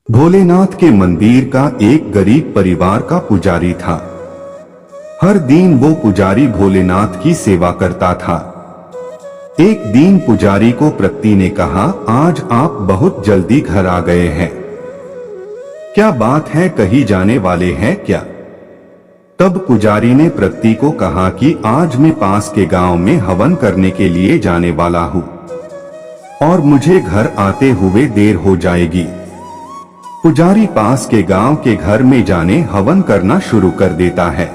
भोलेनाथ के मंदिर का एक गरीब परिवार का पुजारी था। हर दिन वो पुजारी भोलेनाथ की सेवा करता था। एक दिन पुजारी को प्रत्ति ने कहा, आज आप बहुत जल्दी घर आ गए हैं, क्या बात है, कहीं जाने वाले हैं क्या? तब पुजारी ने प्रत्ति को कहा कि आज मैं पास के गांव में हवन करने के लिए जाने वाला हूँ और मुझे घर आते हुए देर हो जाएगी। पुजारी पास के गांव के घर में जाने हवन करना शुरू कर देता है।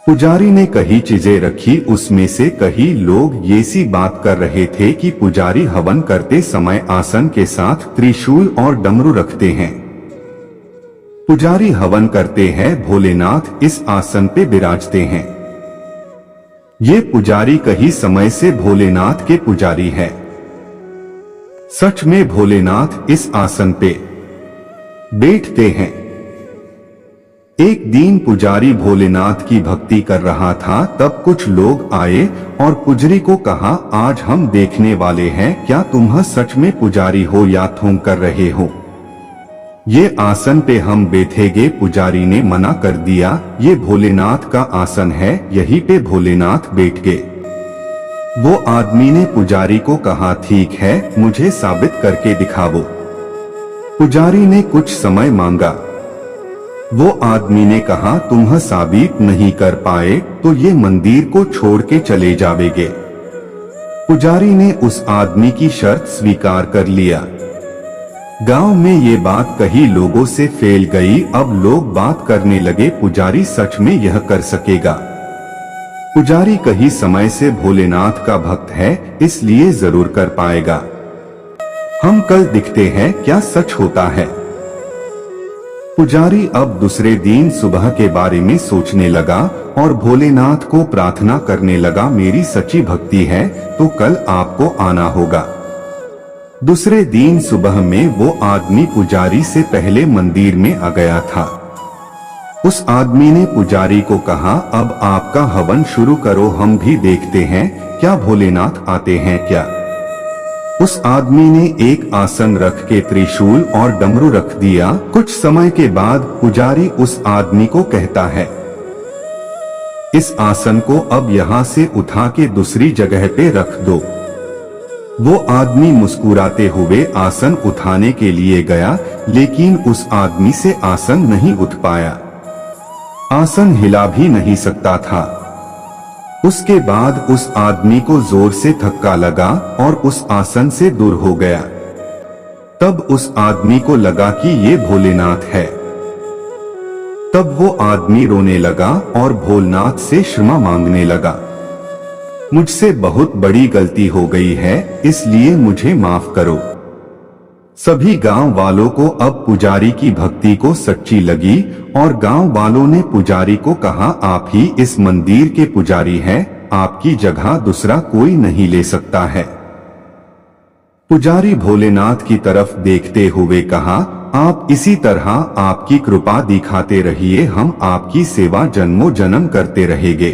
पुजारी ने कई चीजें रखी, उसमें से कई लोग ये सी बात कर रहे थे कि पुजारी हवन करते समय आसन के साथ त्रिशूल और डमरू रखते हैं। पुजारी हवन करते हैं, भोलेनाथ इस आसन पे विराजते हैं। ये पुजारी कई समय से भोलेनाथ के पुजारी है। सच में भोलेनाथ इस आसन पे बैठते हैं। एक दिन पुजारी भोलेनाथ की भक्ति कर रहा था, तब कुछ लोग आए और पुजारी को कहा, आज हम देखने वाले हैं क्या तुम सच में पुजारी हो या थोंग कर रहे हो। ये आसन पे हम बैठेंगे। पुजारी ने मना कर दिया, ये भोलेनाथ का आसन है, यहीं पे भोलेनाथ बैठ गए। वो आदमी ने पुजारी को कहा, ठीक है, मुझे साबित करके दिखाओ। पुजारी ने कुछ समय मांगा। वो आदमी ने कहा, तुम साबित नहीं कर पाए तो ये मंदिर को छोड़ के चले जाओगे। पुजारी ने उस आदमी की शर्त स्वीकार कर लिया। गांव में ये बात कई लोगों से फैल गई। अब लोग बात करने लगे, पुजारी सच में यह कर सकेगा। पुजारी कई समय से भोलेनाथ का भक्त है, इसलिए जरूर कर पाएगा। हम कल दिखते हैं क्या सच होता है। पुजारी अब दूसरे दिन सुबह के बारे में सोचने लगा और भोलेनाथ को प्रार्थना करने लगा, मेरी सच्ची भक्ति है तो कल आपको आना होगा। दूसरे दिन सुबह में वो आदमी पुजारी से पहले मंदिर में आ गया था। उस आदमी ने पुजारी को कहा, अब आपका हवन शुरू करो, हम भी देखते हैं क्या भोलेनाथ आते हैं क्या। उस आदमी ने एक आसन रख के त्रिशूल और डमरू रख दिया। कुछ समय के बाद पुजारी उस आदमी को कहता है, इस आसन को अब यहाँ से उठा के दूसरी जगह पे रख दो। वो आदमी मुस्कुराते हुए आसन उठाने के लिए गया, लेकिन उस आदमी से आसन नहीं उठ पाया। आसन हिला भी नहीं सकता था। उसके बाद उस आदमी को जोर से धक्का लगा और उस आसन से दूर हो गया। तब उस आदमी को लगा कि ये भोलेनाथ है। तब वो आदमी रोने लगा और भोलेनाथ से क्षमा मांगने लगा, मुझसे बहुत बड़ी गलती हो गई है, इसलिए मुझे माफ करो। सभी गांव वालों को अब पुजारी की भक्ति को सच्ची लगी और गांव वालों ने पुजारी को कहा, आप ही इस मंदिर के पुजारी हैं, आपकी जगह दूसरा कोई नहीं ले सकता है। पुजारी भोलेनाथ की तरफ देखते हुए कहा, आप इसी तरह आपकी कृपा दिखाते रहिए, हम आपकी सेवा जन्मों जन्म करते रहेंगे।